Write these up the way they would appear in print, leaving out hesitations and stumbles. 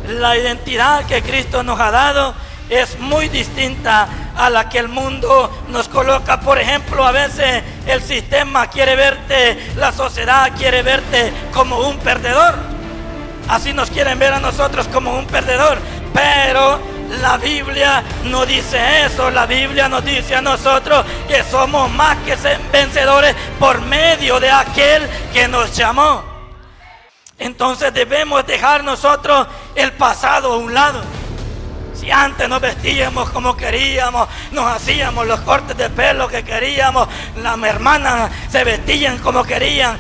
La identidad que Cristo nos ha dado es muy distinta a la que el mundo nos coloca. Por ejemplo, a veces el sistema quiere verte, la sociedad quiere verte como un perdedor. Así nos quieren ver a nosotros, como un perdedor. Pero la Biblia no dice eso. La Biblia nos dice a nosotros que somos más que vencedores por medio de aquel que nos llamó. Entonces debemos dejar nosotros el pasado a un lado. Si antes nos vestíamos como queríamos, nos hacíamos los cortes de pelo que queríamos, las hermanas se vestían como querían,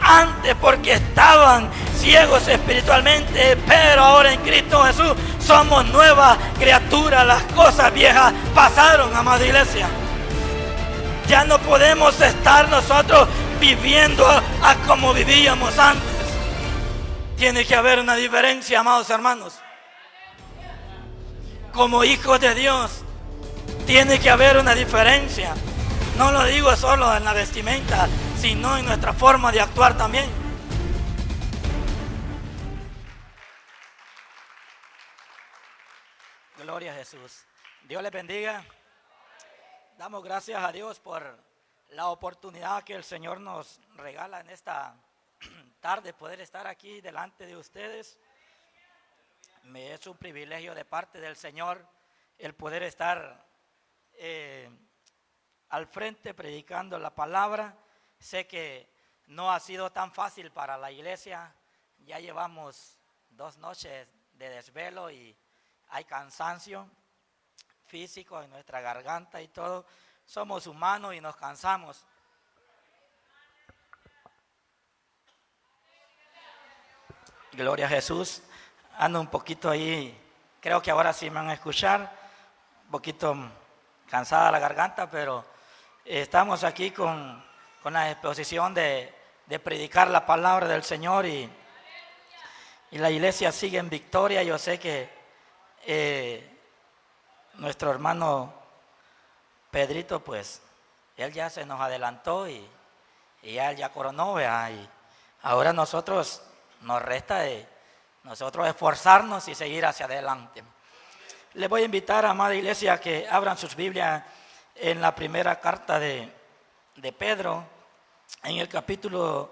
antes porque estaban ciegos espiritualmente, pero ahora en Cristo Jesús somos nuevas criaturas. Las cosas viejas pasaron, amada iglesia. Ya no podemos estar nosotros viviendo a como vivíamos antes. Tiene que haber una diferencia, amados hermanos. Como hijos de Dios, tiene que haber una diferencia. No lo digo solo en la vestimenta, sino en nuestra forma de actuar también. Gloria a Jesús. Dios les bendiga. Damos gracias a Dios por la oportunidad que el Señor nos regala en esta tarde, poder estar aquí delante de ustedes. Me es un privilegio de parte del Señor el poder estar al frente predicando la palabra. Sé que no ha sido tan fácil para la iglesia. Ya llevamos 2 noches de desvelo y hay cansancio físico en nuestra garganta y todo. Somos humanos y nos cansamos. Gloria a Jesús. Ando un poquito ahí, creo que ahora sí me van a escuchar, un poquito cansada la garganta, pero estamos aquí con la exposición de predicar la palabra del Señor y la iglesia sigue en victoria. Yo sé que nuestro hermano Pedrito, pues, él ya se nos adelantó y él ya coronó, ¿verdad? Y ahora nosotros nos resta nosotros esforzarnos y seguir hacia adelante. Les voy a invitar, amada iglesia, a que abran sus Biblias en la primera carta de Pedro, en el capítulo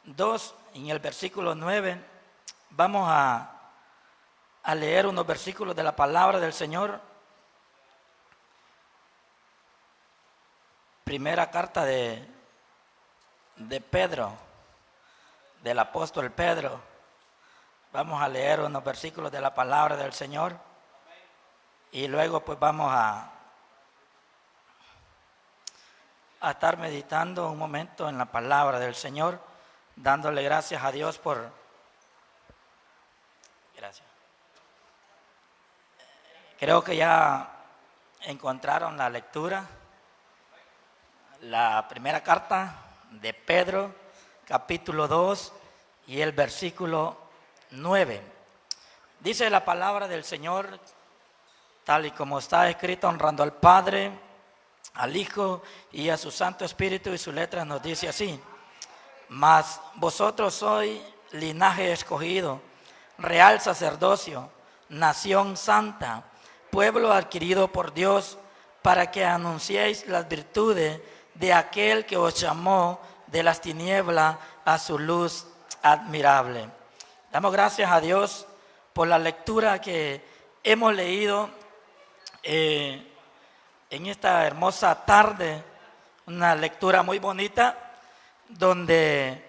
2, en el versículo 9. Vamos a leer unos versículos de la palabra del Señor. Primera carta de Pedro, del apóstol Pedro. Vamos a leer unos versículos de la palabra del Señor y luego pues vamos a estar meditando un momento en la palabra del Señor, dándole gracias a Dios por... Gracias. Creo que ya encontraron la lectura, la primera carta de Pedro, capítulo 2 y el versículo 9. Dice la palabra del Señor, tal y como está escrito, honrando al Padre, al Hijo y a su Santo Espíritu, y su letra nos dice así: mas vosotros sois linaje escogido, real sacerdocio, nación santa, pueblo adquirido por Dios, para que anunciéis las virtudes de aquel que os llamó de las tinieblas a su luz admirable. Damos gracias a Dios por la lectura que hemos leído en esta hermosa tarde, una lectura muy bonita, donde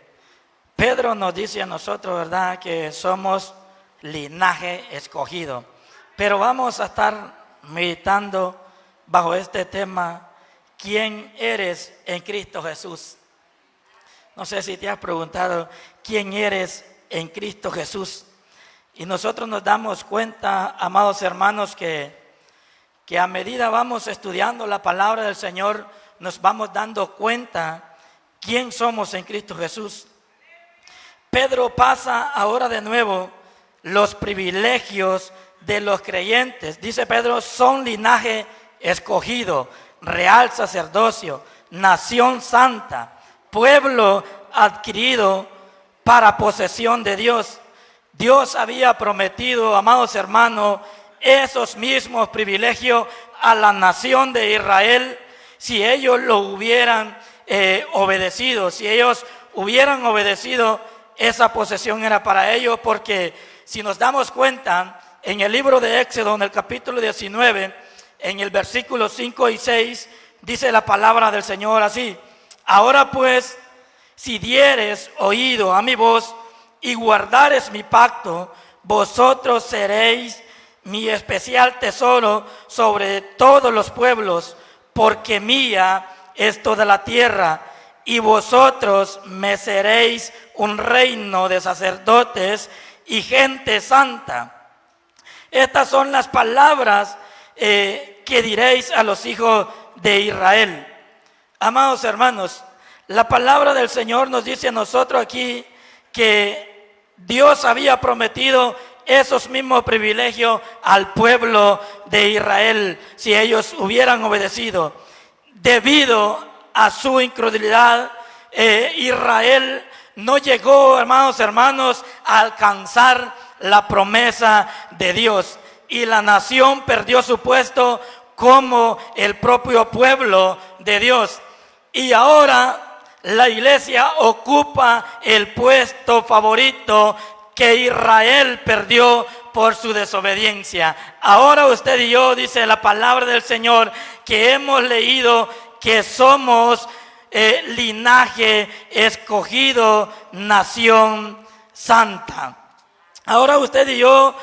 Pedro nos dice a nosotros, ¿verdad?, que somos linaje escogido. Pero vamos a estar meditando bajo este tema: ¿quién eres en Cristo Jesús? No sé si te has preguntado quién eres en Cristo Jesús. Y nosotros nos damos cuenta, amados hermanos, que a medida vamos estudiando la palabra del Señor, nos vamos dando cuenta quién somos en Cristo Jesús. Pedro pasa ahora de nuevo los privilegios de los creyentes. Dice Pedro: son linaje escogido, real sacerdocio, nación santa, pueblo adquirido para posesión de Dios. Dios había prometido, amados hermanos, esos mismos privilegios a la nación de Israel si ellos lo hubieran obedecido. Si ellos hubieran obedecido, esa posesión era para ellos, porque si nos damos cuenta, en el libro de Éxodo, en el capítulo 19, en el versículo 5 y 6, dice la palabra del Señor así: ahora pues, si dieres oído a mi voz y guardares mi pacto, vosotros seréis mi especial tesoro sobre todos los pueblos, porque mía es toda la tierra, y vosotros me seréis un reino de sacerdotes y gente santa. Estas son las palabras que diréis a los hijos de Israel. Amados hermanos, la palabra del Señor nos dice a nosotros aquí que Dios había prometido esos mismos privilegios al pueblo de Israel si ellos hubieran obedecido. Debido a su incredulidad, Israel no llegó, hermanos, a alcanzar la promesa de Dios, y la nación perdió su puesto como el propio pueblo de Dios. Y ahora la iglesia ocupa el puesto favorito que Israel perdió por su desobediencia. Ahora usted y yo, dice la palabra del Señor, que hemos leído que somos linaje escogido, nación santa. Ahora usted y yo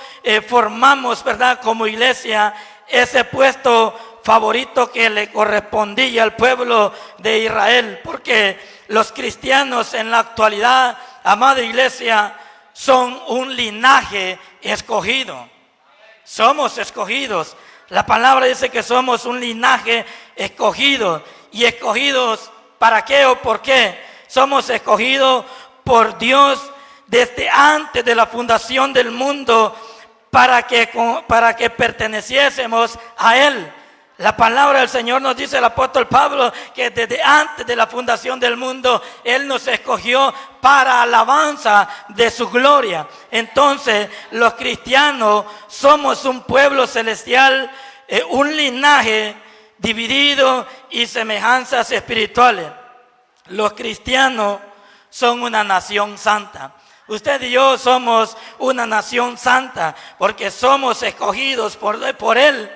formamos, ¿verdad?, como iglesia, ese puesto favorito que le correspondía al pueblo de Israel, porque los cristianos en la actualidad, amada iglesia, son un linaje escogido. Somos escogidos. La palabra dice que somos un linaje escogido. ¿Y escogidos para qué o por qué? Somos escogidos por Dios desde antes de la fundación del mundo para que perteneciésemos a Él. La palabra del Señor nos dice el apóstol Pablo que desde antes de la fundación del mundo Él nos escogió para alabanza de su gloria. Entonces los cristianos somos un pueblo celestial, un linaje dividido y semejanzas espirituales. Los cristianos son una nación santa. Usted y yo somos una nación santa porque somos escogidos por Él.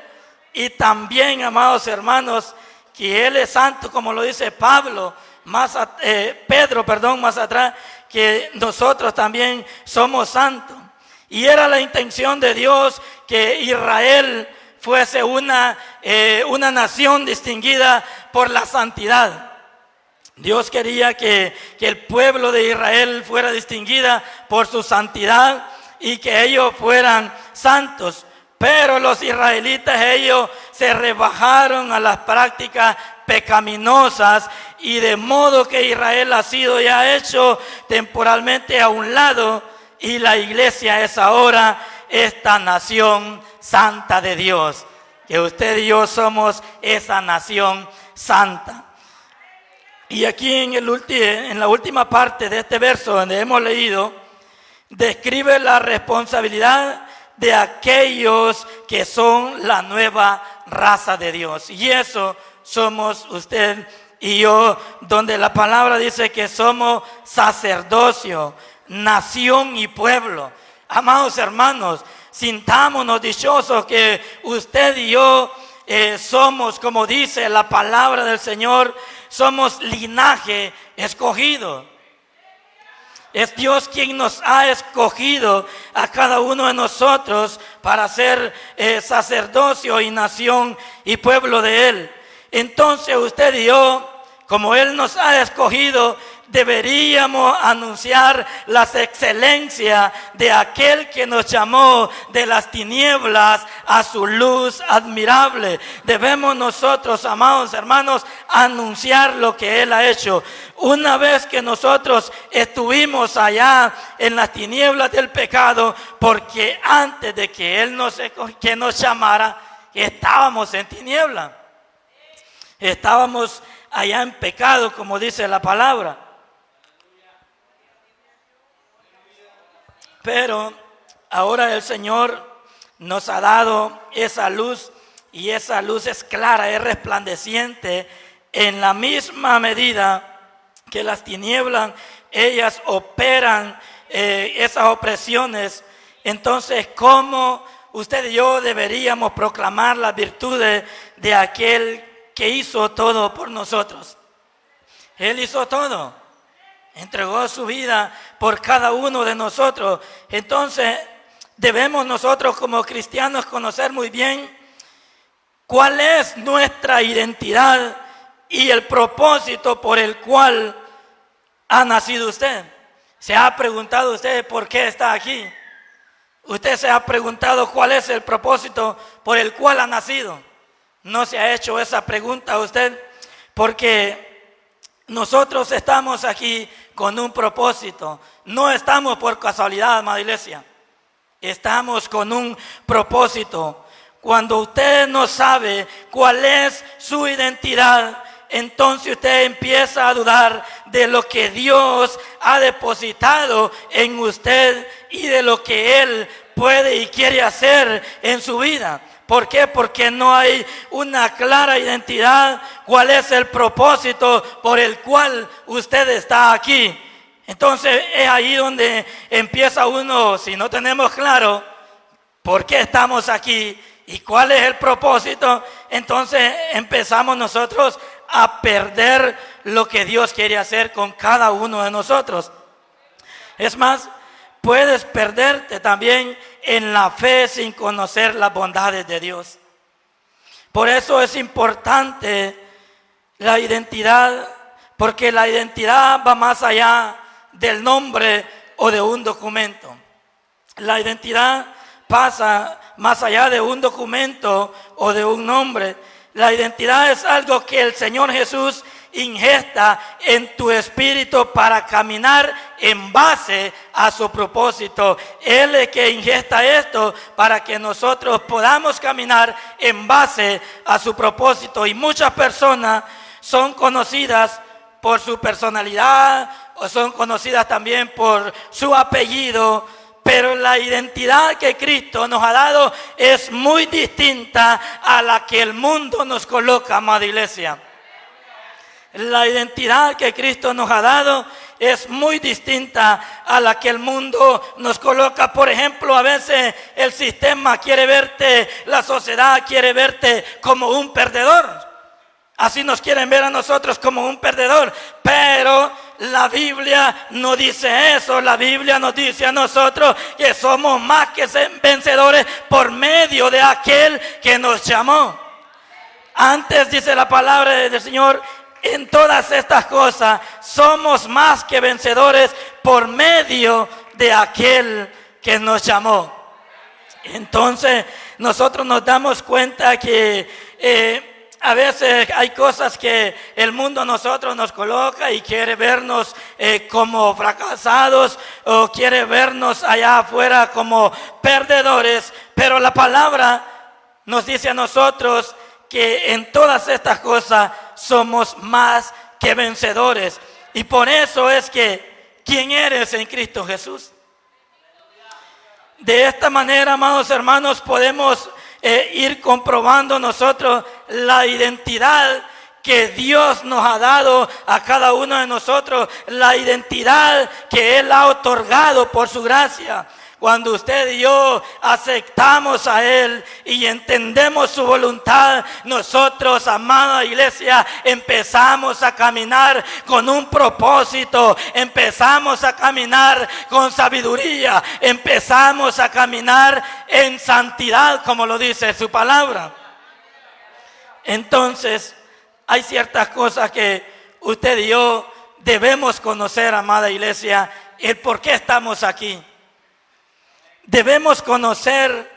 Y también, amados hermanos, que Él es santo, como lo dice Pedro, más atrás, que nosotros también somos santos. Y era la intención de Dios que Israel fuese una nación distinguida por la santidad. Dios quería que el pueblo de Israel fuera distinguida por su santidad y que ellos fueran santos. Pero los israelitas, ellos se rebajaron a las prácticas pecaminosas, y de modo que Israel ha sido ya hecho temporalmente a un lado, y la iglesia es ahora esta nación santa de Dios, que usted y yo somos esa nación santa. Y aquí en la última parte de este verso donde hemos leído, describe la responsabilidad de aquellos que son la nueva raza de Dios. Y eso somos usted y yo, donde la palabra dice que somos sacerdocio, nación y pueblo. Amados hermanos, sintámonos dichosos que usted y yo somos, como dice la palabra del Señor, somos linaje escogido. Es Dios quien nos ha escogido a cada uno de nosotros para ser sacerdocio y nación y pueblo de Él. Entonces usted y yo, como Él nos ha escogido, deberíamos anunciar las excelencias de aquel que nos llamó de las tinieblas a su luz admirable. Debemos nosotros, amados hermanos, anunciar lo que Él ha hecho. Una vez que nosotros estuvimos allá en las tinieblas del pecado, porque antes de que Él nos llamara, estábamos en tinieblas. Estábamos allá en pecado, como dice la palabra. Pero ahora el Señor nos ha dado esa luz, y esa luz es clara, es resplandeciente, en la misma medida que las tinieblas, ellas operan esas opresiones. Entonces, ¿cómo usted y yo deberíamos proclamar las virtudes de aquel que hizo todo por nosotros? Él hizo todo, entregó su vida por cada uno de nosotros. Entonces, debemos nosotros como cristianos conocer muy bien cuál es nuestra identidad y el propósito por el cual ha nacido usted. ¿Se ha preguntado usted por qué está aquí? ¿Usted se ha preguntado cuál es el propósito por el cual ha nacido? ¿No se ha hecho esa pregunta a usted? Porque nosotros estamos aquí con un propósito. No estamos por casualidad, amada iglesia. Estamos con un propósito. Cuando usted no sabe cuál es su identidad, entonces usted empieza a dudar de lo que Dios ha depositado en usted y de lo que Él puede y quiere hacer en su vida. ¿Por qué? Porque no hay una clara identidad. ¿Cuál es el propósito por el cual usted está aquí? Entonces es ahí donde empieza uno, si no tenemos claro por qué estamos aquí y cuál es el propósito, entonces empezamos nosotros a perder lo que Dios quiere hacer con cada uno de nosotros. Es más, puedes perderte también en la fe sin conocer las bondades de Dios. Por eso es importante la identidad, porque la identidad va más allá del nombre o de un documento. La identidad pasa más allá de un documento o de un nombre. La identidad es algo que el Señor Jesús ingesta en tu espíritu para caminar en base a su propósito. Él es que ingesta esto para que nosotros podamos caminar en base a su propósito. Y muchas personas son conocidas por su personalidad o son conocidas también por su apellido, pero la identidad que Cristo nos ha dado es muy distinta a la que el mundo nos coloca, amada iglesia. La identidad que Cristo nos ha dado es muy distinta a la que el mundo nos coloca. Por ejemplo, a veces el sistema quiere verte, la sociedad quiere verte como un perdedor. Así nos quieren ver a nosotros como un perdedor, pero la Biblia no dice eso. La Biblia nos dice a nosotros que somos más que vencedores por medio de aquel que nos llamó. Antes dice la palabra del Señor, en todas estas cosas somos más que vencedores por medio de aquel que nos llamó. Entonces nosotros nos damos cuenta que a veces hay cosas que el mundo a nosotros nos coloca y quiere vernos como fracasados o quiere vernos allá afuera como perdedores, pero la palabra nos dice a nosotros que en todas estas cosas somos más que vencedores. Y por eso es que, ¿quién eres en Cristo Jesús? De esta manera, amados hermanos, podemos ir comprobando nosotros la identidad que Dios nos ha dado a cada uno de nosotros, la identidad que Él ha otorgado por su gracia. Cuando usted y yo aceptamos a Él y entendemos su voluntad, nosotros, amada iglesia, empezamos a caminar con un propósito, empezamos a caminar con sabiduría, empezamos a caminar en santidad, como lo dice su palabra. Entonces, hay ciertas cosas que usted y yo debemos conocer, amada iglesia, el por qué estamos aquí. Debemos conocer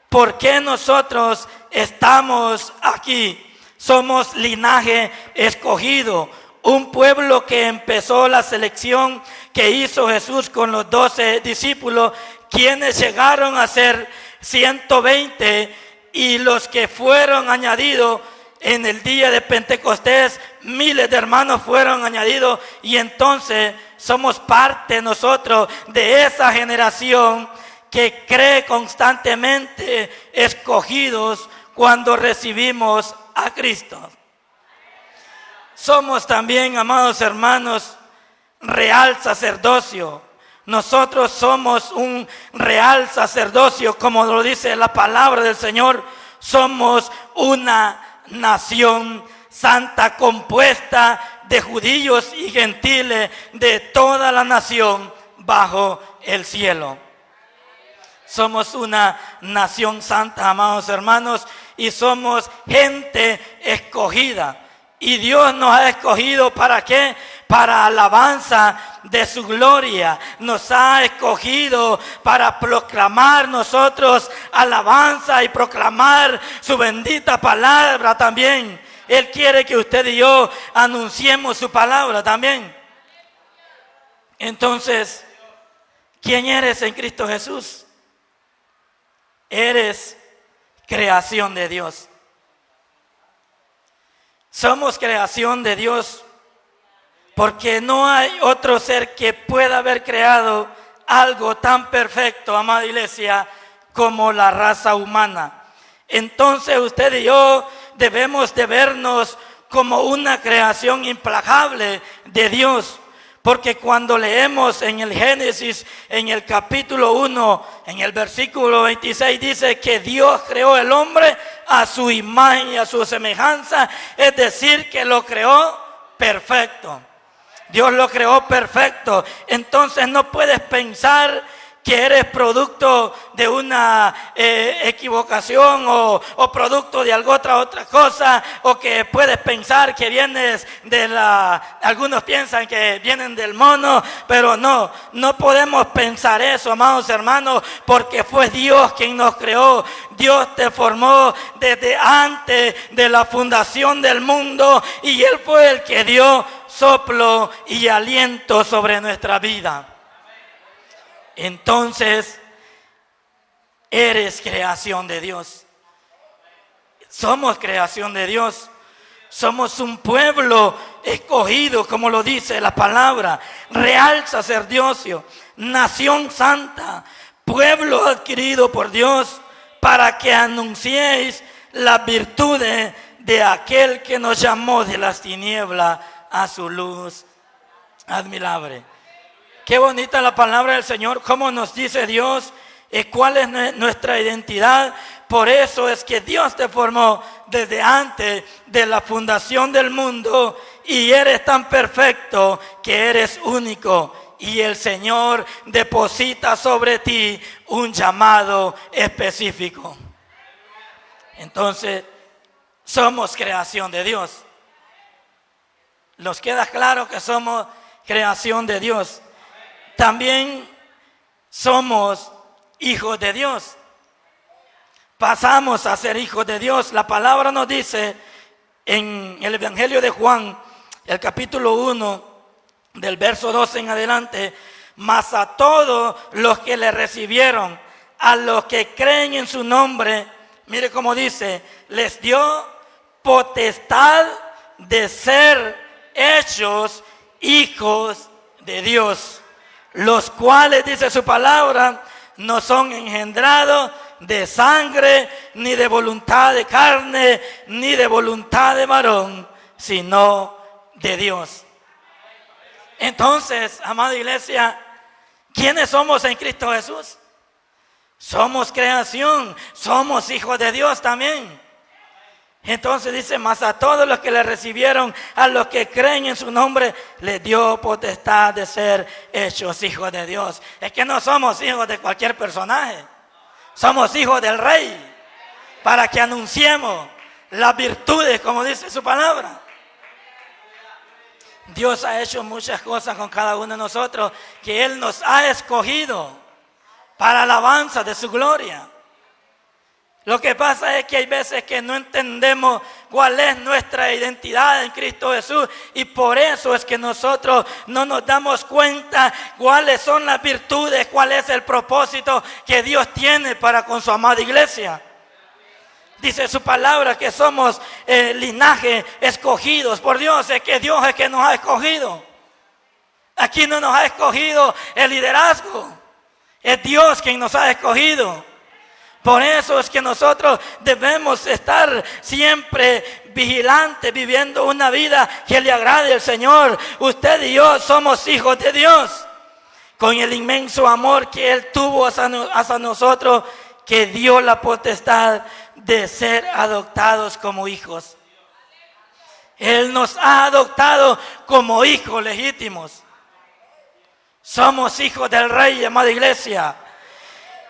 por qué nosotros estamos aquí. Somos linaje escogido, un pueblo que empezó la selección que hizo Jesús con los 12 discípulos, quienes llegaron a ser 120, y los que fueron añadidos en el día de Pentecostés, miles de hermanos fueron añadidos, y entonces somos parte nosotros de esa generación que cree constantemente escogidos cuando recibimos a Cristo. Somos también, amados hermanos, real sacerdocio. Nosotros somos un real sacerdocio, como lo dice la palabra del Señor. Somos una nación santa compuesta de judíos y gentiles de toda la nación bajo el cielo. Somos una nación santa, amados hermanos, y somos gente escogida. Y Dios nos ha escogido ¿para qué? Para alabanza de su gloria. Nos ha escogido para proclamar nosotros alabanza y proclamar su bendita palabra también. Él quiere que usted y yo anunciemos su palabra también. Entonces, ¿quién eres en Cristo Jesús? Eres creación de Dios. Somos creación de Dios porque no hay otro ser que pueda haber creado algo tan perfecto, amada iglesia, como la raza humana. Entonces usted y yo debemos de vernos como una creación implacable de Dios. Porque cuando leemos en el Génesis, en el capítulo 1, en el versículo 26, dice que Dios creó el hombre a su imagen y a su semejanza. Es decir, que lo creó perfecto. Dios lo creó perfecto. Entonces no puedes pensar que eres producto de una equivocación o producto de alguna otra cosa, o que puedes pensar que vienes algunos piensan que vienen del mono, pero no podemos pensar eso, amados hermanos, porque fue Dios quien nos creó. Dios te formó desde antes de la fundación del mundo y Él fue el que dio soplo y aliento sobre nuestra vida. Entonces, eres creación de Dios. Somos creación de Dios. Somos un pueblo escogido, como lo dice la palabra, real sacerdocio, nación santa, pueblo adquirido por Dios, para que anunciéis las virtudes de aquel que nos llamó de las tinieblas a su luz admirable. Qué bonita la palabra del Señor, cómo nos dice Dios cuál es nuestra identidad. Por eso es que Dios te formó desde antes de la fundación del mundo y eres tan perfecto que eres único. Y el Señor deposita sobre ti un llamado específico. Entonces, somos creación de Dios. ¿Nos queda claro que somos creación de Dios? También somos hijos de Dios. Pasamos a ser hijos de Dios. La palabra nos dice en el Evangelio de Juan, el capítulo 1, del verso 12 en adelante: mas a todos los que le recibieron, a los que creen en su nombre, mire cómo dice, les dio potestad de ser hechos hijos de Dios, los cuales, dice su palabra, no son engendrados de sangre, ni de voluntad de carne, ni de voluntad de varón, sino de Dios. Entonces, amada iglesia, ¿quiénes somos en Cristo Jesús? Somos creación, somos hijos de Dios también. Entonces dice, mas a todos los que le recibieron, a los que creen en su nombre, les dio potestad de ser hechos hijos de Dios. Es que no somos hijos de cualquier personaje, somos hijos del Rey, para que anunciemos las virtudes, como dice su palabra. Dios ha hecho muchas cosas con cada uno de nosotros, que Él nos ha escogido para alabanza de su gloria. Lo que pasa es que hay veces que no entendemos cuál es nuestra identidad en Cristo Jesús, y por eso es que nosotros no nos damos cuenta cuáles son las virtudes, cuál es el propósito que Dios tiene para con su amada iglesia. Dice su palabra que somos linaje escogidos por Dios. Es que Dios es que nos ha escogido. Aquí no nos ha escogido el liderazgo. Es Dios quien nos ha escogido. Por eso es que nosotros debemos estar siempre vigilantes, viviendo una vida que le agrade al Señor. Usted y yo somos hijos de Dios, con el inmenso amor que Él tuvo hacia nosotros, que dio la potestad de ser adoptados como hijos. Él nos ha adoptado como hijos legítimos. Somos hijos del Rey, amada iglesia.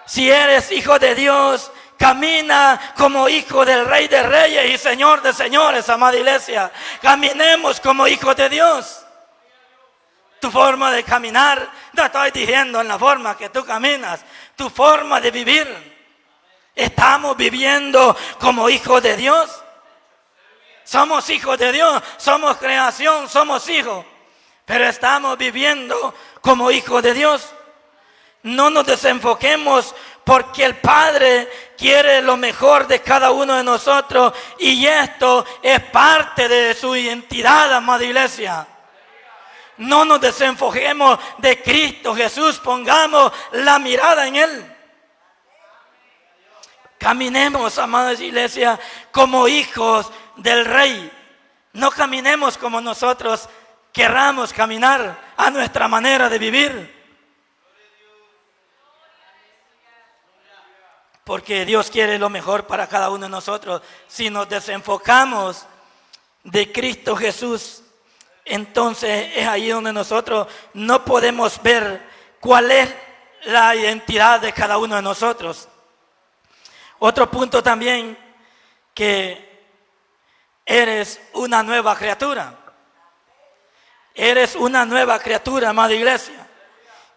Si eres hijo de Dios, camina como hijo del Rey de Reyes y Señor de Señores, amada iglesia. Caminemos como hijos de Dios. Tu forma de caminar, no estoy diciendo en la forma que tú caminas, tu forma de vivir. ¿Estamos viviendo como hijos de Dios? Somos hijos de Dios, somos creación, somos hijos. Pero estamos viviendo como hijos de Dios. No nos desenfoquemos, porque el Padre quiere lo mejor de cada uno de nosotros, y esto es parte de su identidad, amada iglesia. No nos desenfoquemos de Cristo Jesús, pongamos la mirada en Él. Caminemos, amada iglesia, como hijos del Rey. No caminemos como nosotros querramos caminar, a nuestra manera de vivir. Porque Dios quiere lo mejor para cada uno de nosotros. Si nos desenfocamos de Cristo Jesús, entonces es ahí donde nosotros no podemos ver cuál es la identidad de cada uno de nosotros. Otro punto también, que eres una nueva criatura. Eres una nueva criatura, amada iglesia.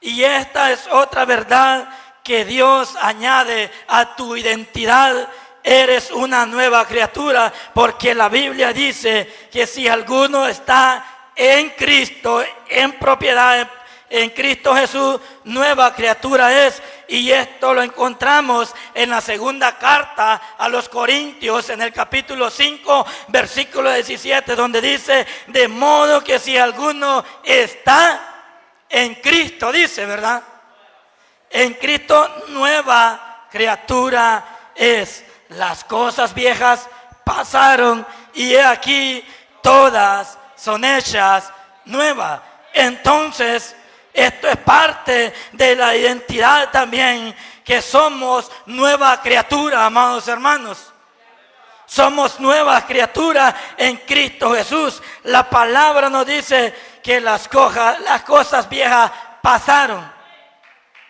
Y esta es otra verdad que Dios añade a tu identidad. Eres una nueva criatura, porque la Biblia dice que si alguno está en Cristo, en propiedad en Cristo Jesús, nueva criatura es. Y esto lo encontramos en la segunda carta a los Corintios, en el capítulo 5, versículo 17, donde dice: de modo que si alguno está en Cristo, dice, ¿verdad? En Cristo, nueva criatura es. Las cosas viejas pasaron, y he aquí todas son hechas nuevas. Entonces, esto es parte de la identidad también, que somos nueva criatura, amados hermanos. Somos nuevas criaturas en Cristo Jesús. La palabra nos dice que las cosas viejas pasaron,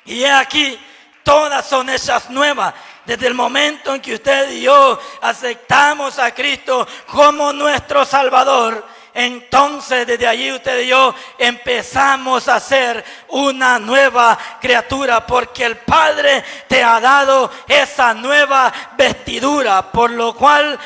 y he aquí todas son hechas nuevas. Desde el momento en que usted y yo aceptamos a Cristo como nuestro Salvador, entonces desde allí usted y yo empezamos a ser una nueva criatura, porque el Padre te ha dado esa nueva vestidura, por lo cual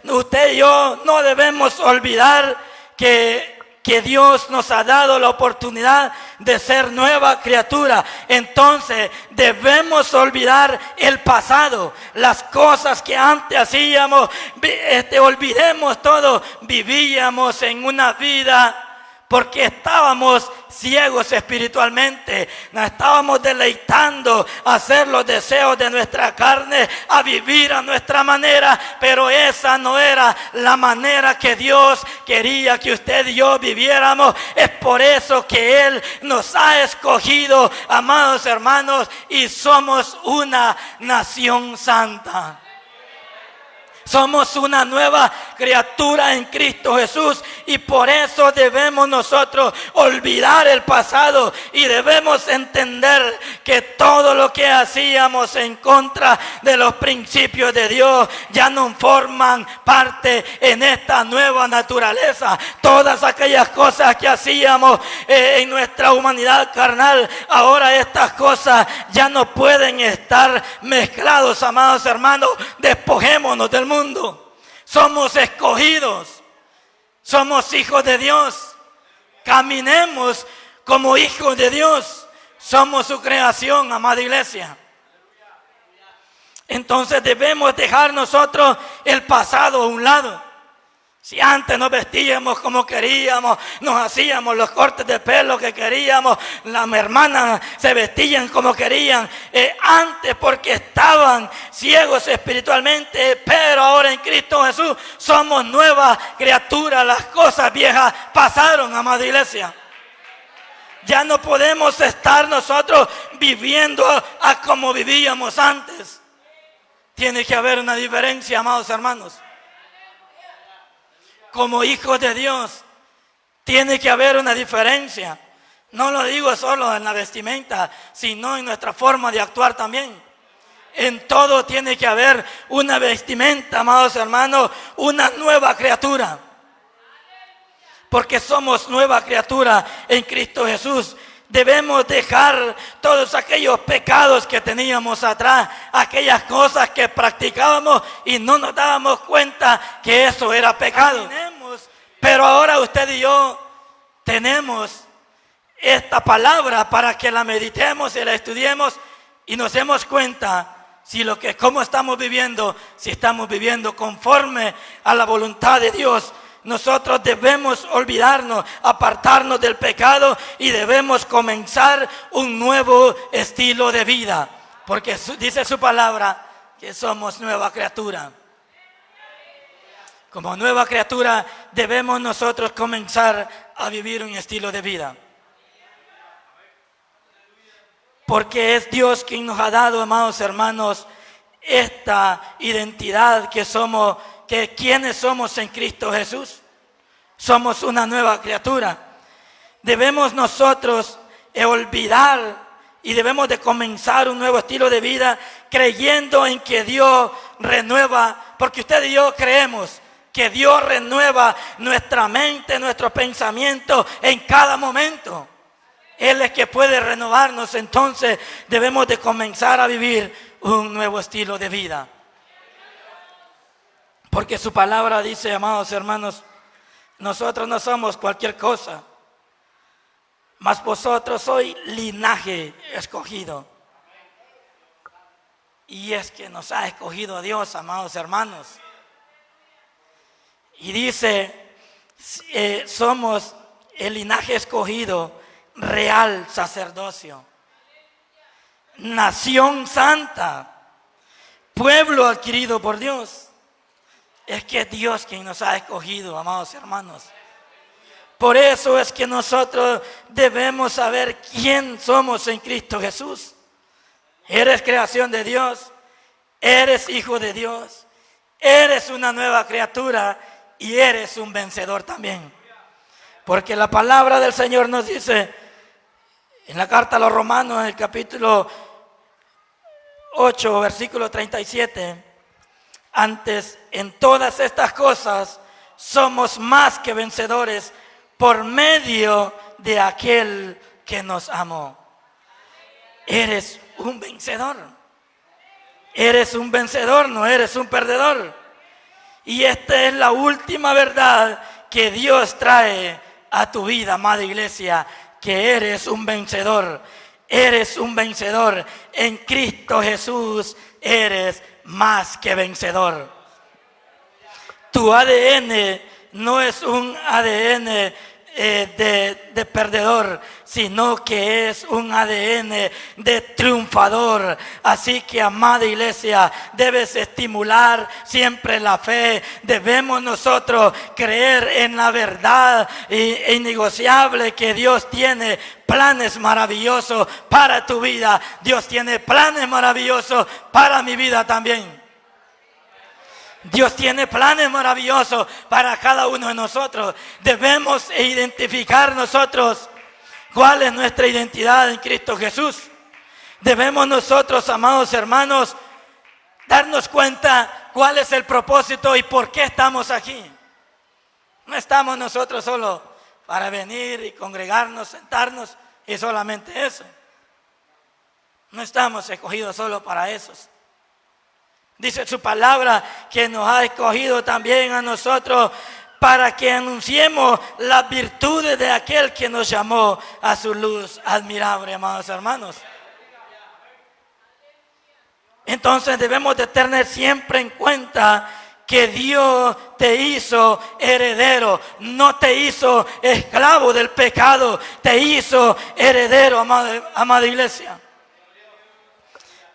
usted y yo no debemos olvidar que Dios nos ha dado la oportunidad de ser nueva criatura. Entonces debemos olvidar el pasado, las cosas que antes hacíamos, olvidemos todo. Vivíamos en una vida porque estábamos ciegos espiritualmente, nos estábamos deleitando a hacer los deseos de nuestra carne, a vivir a nuestra manera, pero esa no era la manera que Dios quería que usted y yo viviéramos. Es por eso que Él nos ha escogido, amados hermanos, y somos una nación santa. Somos una nueva criatura en Cristo Jesús, y por eso debemos nosotros olvidar el pasado, y debemos entender que todo lo que hacíamos en contra de los principios de Dios ya no forman parte en esta nueva naturaleza. Todas aquellas cosas que hacíamos en nuestra humanidad carnal, ahora estas cosas ya no pueden estar mezclados, amados hermanos. Despojémonos del mundo. Somos escogidos, somos hijos de Dios. Caminemos como hijos de Dios. Somos su creación, amada iglesia. Entonces debemos dejar nosotros el pasado a un lado. Si antes nos vestíamos como queríamos, nos hacíamos los cortes de pelo que queríamos, las hermanas se vestían como querían, antes porque estaban ciegos espiritualmente, pero ahora en Cristo Jesús somos nuevas criaturas. Las cosas viejas pasaron, amada iglesia. Ya no podemos estar nosotros viviendo a como vivíamos antes. Tiene que haber una diferencia, amados hermanos. Como hijos de Dios, tiene que haber una diferencia. No lo digo solo en la vestimenta, sino en nuestra forma de actuar también. En todo tiene que haber una vestimenta, amados hermanos, una nueva criatura. Porque somos nueva criatura en Cristo Jesús. Debemos dejar todos aquellos pecados que teníamos atrás, aquellas cosas que practicábamos y no nos dábamos cuenta que eso era pecado. Pero ahora usted y yo tenemos esta palabra para que la meditemos y la estudiemos y nos demos cuenta cómo estamos viviendo, si estamos viviendo conforme a la voluntad de Dios. Nosotros debemos olvidarnos, apartarnos del pecado y debemos comenzar un nuevo estilo de vida. Porque dice su palabra que somos nueva criatura. Como nueva criatura debemos nosotros comenzar a vivir un estilo de vida. Porque es Dios quien nos ha dado, amados hermanos, esta identidad que somos, que quienes somos en Cristo Jesús. Somos una nueva criatura. Debemos nosotros olvidar y debemos de comenzar un nuevo estilo de vida creyendo en que Dios renueva, porque usted y yo creemos que Dios renueva nuestra mente, nuestro pensamiento en cada momento. Él es que puede renovarnos, entonces debemos de comenzar a vivir un nuevo estilo de vida. Porque su palabra dice, amados hermanos, nosotros no somos cualquier cosa, mas vosotros sois linaje escogido. Y es que nos ha escogido Dios, amados hermanos. Y dice, somos el linaje escogido, real sacerdocio, nación santa, pueblo adquirido por Dios. Es que es Dios quien nos ha escogido, amados hermanos. Por eso es que nosotros debemos saber quién somos en Cristo Jesús. Eres creación de Dios, eres hijo de Dios, eres una nueva criatura y eres un vencedor también. Porque la palabra del Señor nos dice en la carta a los Romanos, en el capítulo 8, versículo 37, antes, en todas estas cosas somos más que vencedores por medio de aquel que nos amó. Eres un vencedor. Eres un vencedor, no eres un perdedor. Y esta es la última verdad que Dios trae a tu vida, amada iglesia, que eres un vencedor. Eres un vencedor. En Cristo Jesús eres más que vencedor. Tu ADN no es un ADN de perdedor, sino que es un ADN de triunfador. Así que, amada iglesia, debes estimular siempre la fe. Debemos nosotros creer en la verdad innegociable que Dios tiene planes maravillosos para tu vida. Dios tiene planes maravillosos para mi vida también. Dios tiene planes maravillosos para cada uno de nosotros. Debemos identificar nosotros cuál es nuestra identidad en Cristo Jesús. Debemos nosotros, amados hermanos, darnos cuenta cuál es el propósito y por qué estamos aquí. No estamos nosotros solo para venir y congregarnos, sentarnos y solamente eso. No estamos escogidos solo para eso. Dice su palabra que nos ha escogido también a nosotros para que anunciemos las virtudes de aquel que nos llamó a su luz admirable, amados hermanos. Entonces debemos de tener siempre en cuenta que Dios te hizo heredero, no te hizo esclavo del pecado, te hizo heredero, amada iglesia.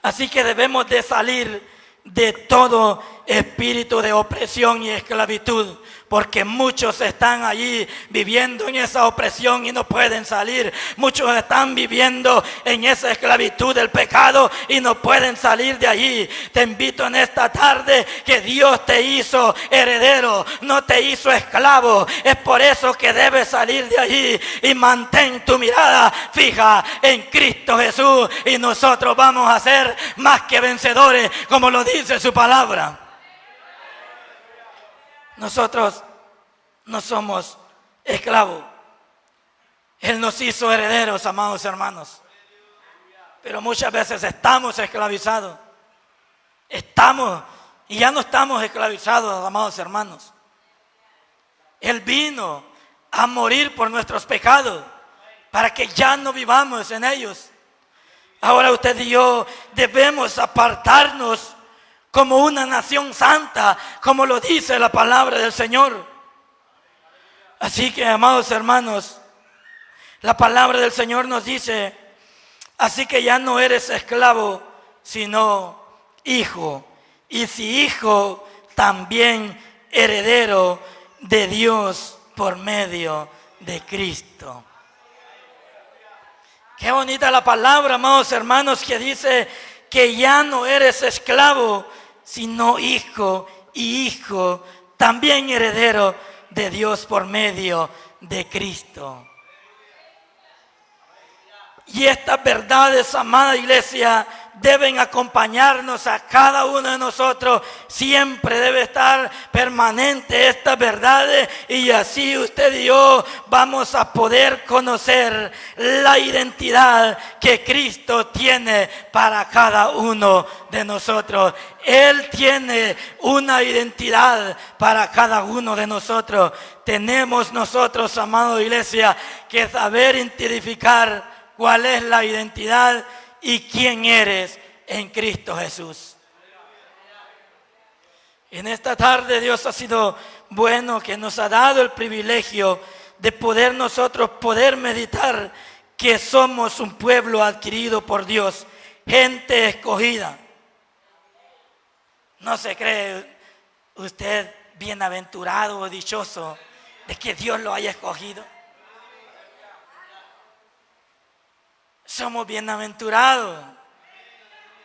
Así que debemos de salir de todo espíritu de opresión y esclavitud, porque muchos están allí viviendo en esa opresión y no pueden salir. Muchos están viviendo en esa esclavitud del pecado y no pueden salir de allí. Te invito en esta tarde que Dios te hizo heredero, no te hizo esclavo. Es por eso que debes salir de allí y mantén tu mirada fija en Cristo Jesús, y nosotros vamos a ser más que vencedores, como lo dice su palabra. Nosotros no somos esclavos. Él nos hizo herederos, amados hermanos. Pero muchas veces estamos esclavizados. Y ya no estamos esclavizados, amados hermanos. Él vino a morir por nuestros pecados, para que ya no vivamos en ellos. Ahora usted y yo debemos apartarnos como una nación santa, como lo dice la palabra del Señor. Así que, amados hermanos, la palabra del Señor nos dice: así que ya no eres esclavo, sino hijo. Y si hijo, también heredero de Dios por medio de Cristo. Qué bonita la palabra, amados hermanos, que dice que ya no eres esclavo, sino hijo, y hijo, también heredero de Dios por medio de Cristo. Y estas verdades, amada iglesia, deben acompañarnos a cada uno de nosotros. Siempre debe estar permanente estas verdades, y así usted y yo vamos a poder conocer la identidad que Cristo tiene para cada uno de nosotros. Él tiene una identidad para cada uno de nosotros. Tenemos nosotros, amada iglesia, que saber identificar cuál es la identidad y quién eres en Cristo Jesús. En esta tarde Dios ha sido bueno, que nos ha dado el privilegio de nosotros poder meditar que somos un pueblo adquirido por Dios, gente escogida. ¿No se cree usted bienaventurado o dichoso de que Dios lo haya escogido? Somos bienaventurados.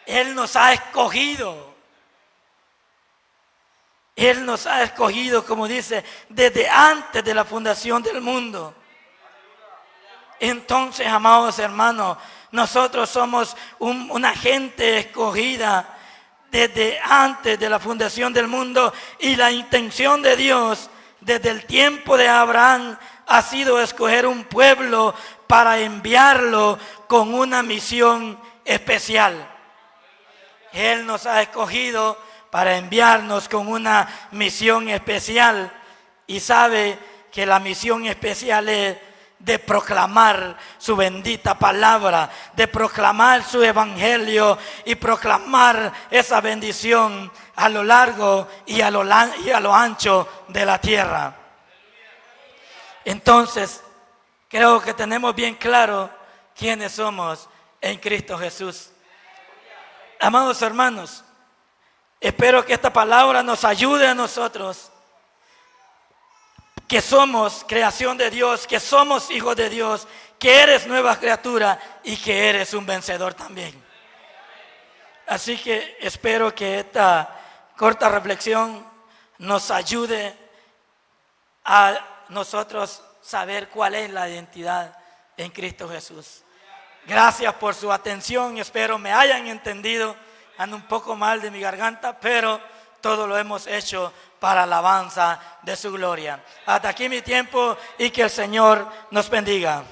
Él nos ha escogido. Él nos ha escogido, como dice, desde antes de la fundación del mundo. Entonces, amados hermanos, nosotros somos una gente escogida desde antes de la fundación del mundo, y la intención de Dios desde el tiempo de Abraham ha sido escoger un pueblo para enviarlo con una misión especial. Él nos ha escogido para enviarnos con una misión especial, y sabe que la misión especial es de proclamar su bendita palabra, de proclamar su evangelio y proclamar esa bendición a lo largo y a lo ancho de la tierra. Entonces, creo que tenemos bien claro quiénes somos en Cristo Jesús. Amados hermanos, espero que esta palabra nos ayude a nosotros, que somos creación de Dios, que somos hijos de Dios, que eres nueva criatura y que eres un vencedor también. Así que espero que esta corta reflexión nos ayude a nosotros saber cuál es la identidad en Cristo Jesús. Gracias por su atención, espero me hayan entendido. Ando un poco mal de mi garganta, pero todo lo hemos hecho para alabanza de su gloria. Hasta aquí mi tiempo, y que el Señor nos bendiga.